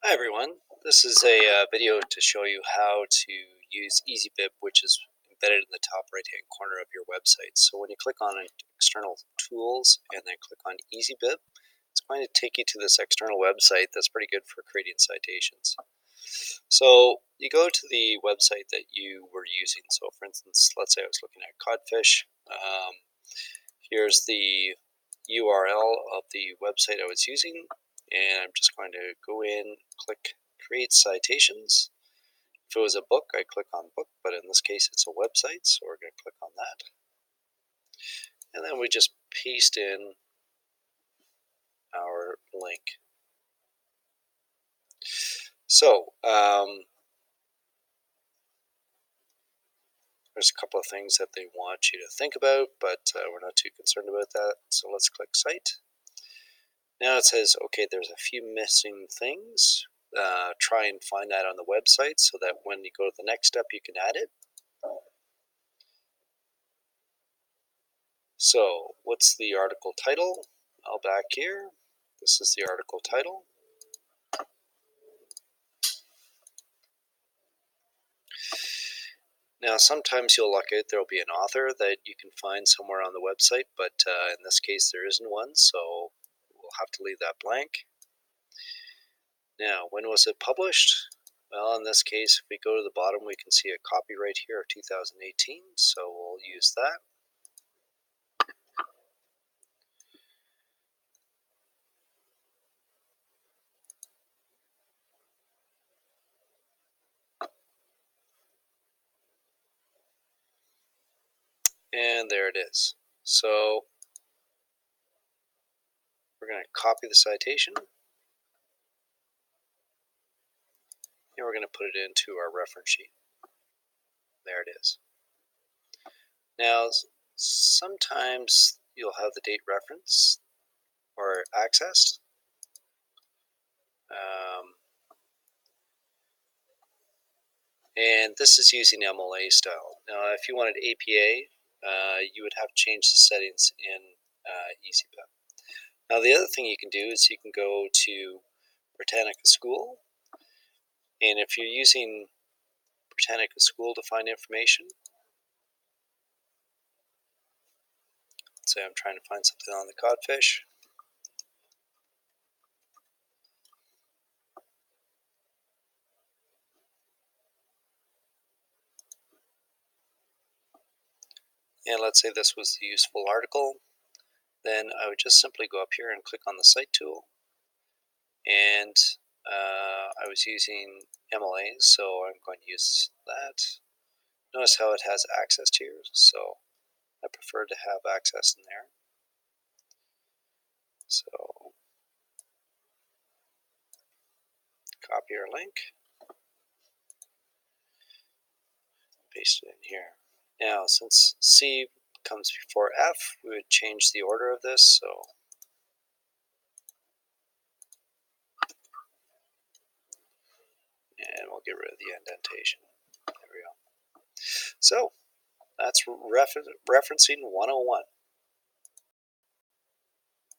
Hi everyone, this is a video to show you how to use EasyBib, which is embedded in the top right hand corner of your website. So when you click on external tools and then click on EasyBib, it's going to take you to this external website that's pretty good for creating citations. So you go to the website that you were using. So for instance, let's say I was looking at codfish. Here's the URL of the website I was using, and I'm just going to go in, click create citations. If it was a book, I click on book, but in this case it's a website, so we're going to click on that. And then we just paste in our link. So there's a couple of things that they want you to think about, but we're not too concerned about that. So let's click Cite. Now it says, okay, there's a few missing things. Try and find that on the website so that when you go to the next step, you can add it. So what's the article title? I'll back here. This is the article title. Now sometimes you'll luck out, there'll be an author that you can find somewhere on the website, but in this case there isn't one, so we'll have to leave that blank. Now, when was it published? Well, in this case, if we go to the bottom, we can see a copyright here of 2018, so we'll use that. And there it is. So we're going to copy the citation, and we're going to put it into our reference sheet. There it is. Now, sometimes you'll have the date reference or accessed. And this is using MLA style. Now, if you wanted APA, you would have to change the settings in EasyBib. Now, the other thing you can do is you can go to Britannica School, and if you're using Britannica School to find information, let's say I'm trying to find something on the codfish. And let's say this was the useful article, then I would just simply go up here and click on the Cite tool. And I was using MLA, so I'm going to use that. Notice how it has access here, so I prefer to have access in there. So copy our link, paste it in here. Now, since C comes before F, we would change the order of this, so and we'll get rid of the indentation. There we go. So that's referencing 101.